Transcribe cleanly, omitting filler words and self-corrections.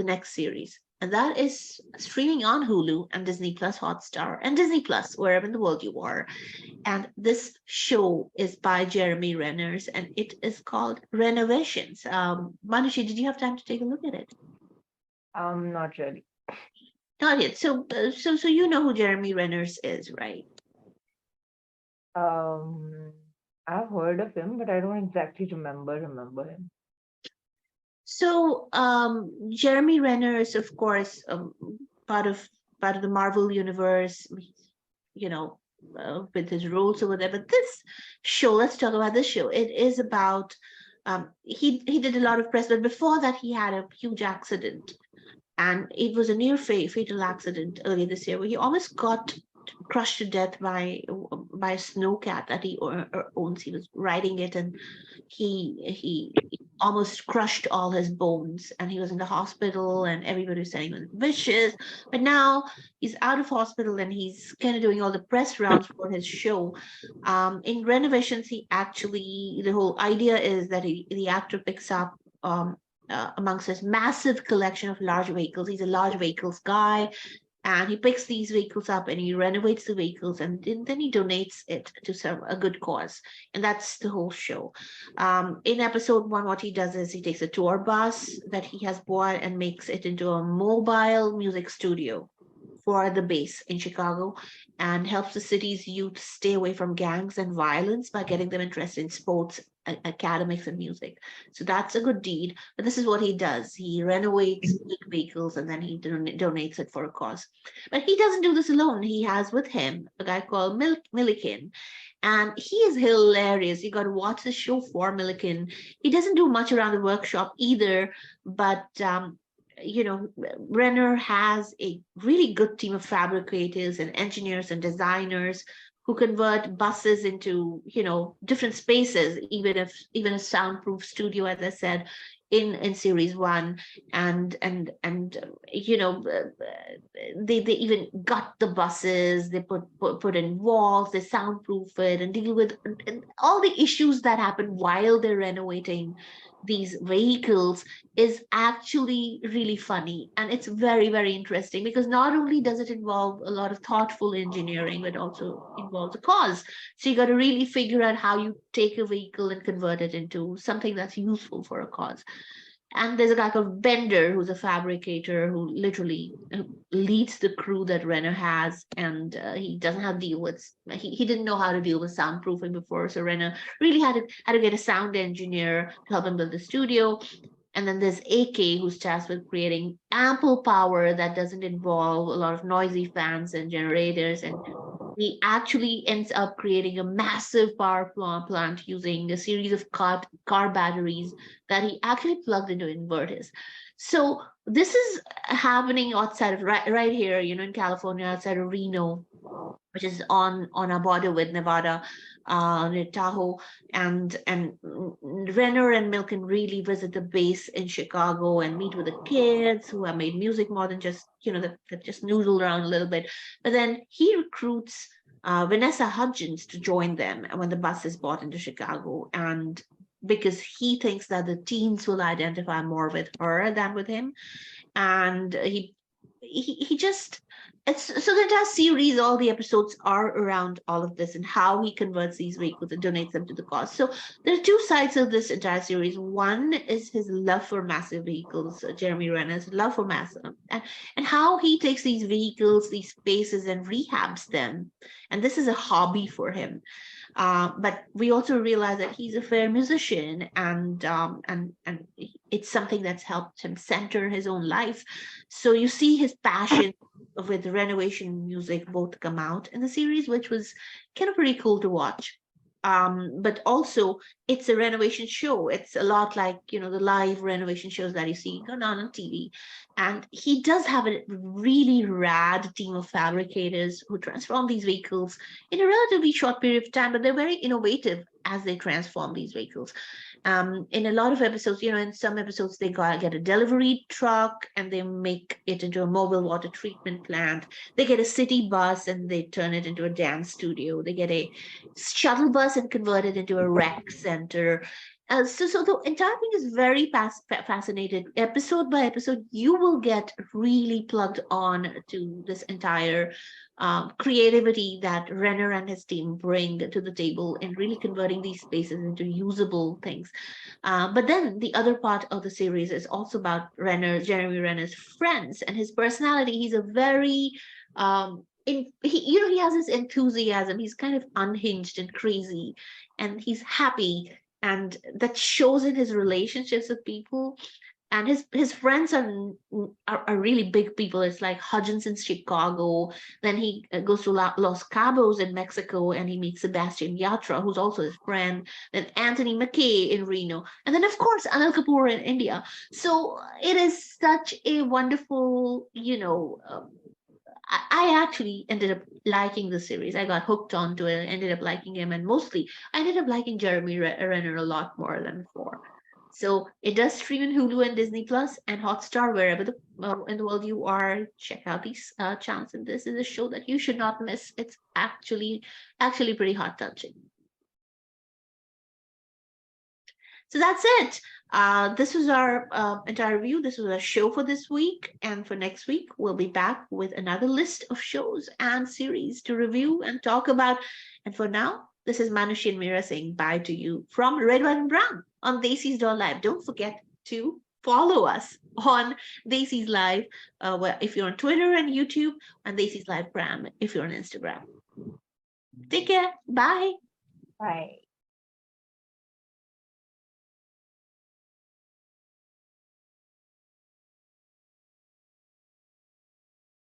the next series. And that is streaming on Hulu and Disney Plus Hotstar and Disney Plus, wherever in the world you are. And this show is by Jeremy Renner, and it is called Rennervations. Manushi, did you have time to take a look at it? Not really. Not yet. So you know who Jeremy Renner is, right? Um, I've heard of him, but I don't exactly remember him. So Jeremy Renner is, of course, part of part of the Marvel universe, you know, with his roles over there. But this show, let's talk about this show. It is about he did a lot of press, but before that, he had a huge accident, and it was a near fatal accident earlier this year where he almost got crushed to death by a snowcat that he owns. He was riding it, and he almost crushed all his bones, and he was in the hospital, and everybody was saying he was vicious. But now he's out of hospital, and he's kind of doing all the press rounds for his show. In Rennervations, he actually, the whole idea is that the actor picks up amongst his massive collection of large vehicles. He's a large vehicles guy, and he picks these vehicles up and he renovates the vehicles, and then he donates it to serve a good cause. And that's the whole show. In episode 1, what he does is he takes a tour bus that he has bought and makes it into a mobile music studio for the base in Chicago, and helps the city's youth stay away from gangs and violence by getting them interested in sports, academics, and music. So that's a good deed. But this is what he does: he renovates big vehicles and then he donates it for a cause. But he doesn't do this alone. He has with him a guy called Milliken, and he is hilarious. You got to watch the show for Milliken. He doesn't do much around the workshop either, but Renner has a really good team of fabricators and engineers and designers who convert buses into, different spaces, even a soundproof studio, as I said, in series 1. And they even gut the buses, they put in walls, they soundproof it, and deal with and all the issues that happen while they're renovating these vehicles is actually really funny, and it's very, very interesting, because not only does it involve a lot of thoughtful engineering, but also involves a cause. So you got to really figure out how you take a vehicle and convert it into something that's useful for a cause. And there's a guy called Bender, who's a fabricator who literally leads the crew that Renner has, and he doesn't have to deal with. He didn't know how to deal with soundproofing before, so Renner really had to get a sound engineer to help him build the studio. And then there's AK, who's tasked with creating ample power that doesn't involve a lot of noisy fans and generators. And he actually ends up creating a massive power plant using a series of car batteries that he actually plugged into inverters. So this is happening outside of right here, in California, outside of Reno, which is on our border with Nevada, near Tahoe. And Renner and Milken really visit the base in Chicago and meet with the kids who have made music more than just, that just noodle around a little bit. But then he recruits Vanessa Hudgens to join them when the bus is brought into Chicago, and because he thinks that the teens will identify more with her than with him. And he just, it's so the entire series, all the episodes are around all of this and how he converts these vehicles and donates them to the cause. So there are two sides of this entire series. One is his love for massive vehicles, Jeremy Renner's love for massive, and how he takes these vehicles, these spaces, and rehabs them. And this is a hobby for him. But we also realize that he's a fair musician, and it's something that's helped him center his own life. So you see his passion with renovation music both come out in the series, which was kind of pretty cool to watch. But also it's a renovation show. It's a lot like, the live renovation shows that you see going on TV. And he does have a really rad team of fabricators who transform these vehicles in a relatively short period of time, but they're very innovative as they transform these vehicles. In a lot of episodes, in some episodes, they get a delivery truck and they make it into a mobile water treatment plant. They get a city bus and they turn it into a dance studio. They get a shuttle bus and convert it into a rec center. So the entire thing is very fascinated. Episode by episode, you will get really plugged on to this entire creativity that Renner and his team bring to the table in really converting these spaces into usable things. But then the other part of the series is also about Jeremy Renner's friends and his personality. He's a very he has this enthusiasm. He's kind of unhinged and crazy, and he's happy, and that shows in his relationships with people. And his friends are really big people. It's like Hudgens in Chicago. Then he goes to Los Cabos in Mexico, and he meets Sebastian Yatra, who's also his friend. Then Anthony McKay in Reno, and then of course Anil Kapoor in India. So it is such a wonderful, I actually ended up liking the series. I got hooked onto it, ended up liking him, and mostly I ended up liking Jeremy Renner a lot more than before. So it does stream in Hulu and Disney Plus and Hotstar, wherever in the world you are. Check out these channels, and this is a show that you should not miss. It's actually pretty heart touching. So that's it. This was our entire review. This was our show for this week. And for next week, we'll be back with another list of shows and series to review and talk about. And for now, this is Manushi and Mira saying bye to you from Red, White, and Brown on Daisy's Door Live. Don't forget to follow us on Daisy's Live, if you're on Twitter and YouTube, and Daisy's Live Gram if you're on Instagram. Take care. Bye. Bye.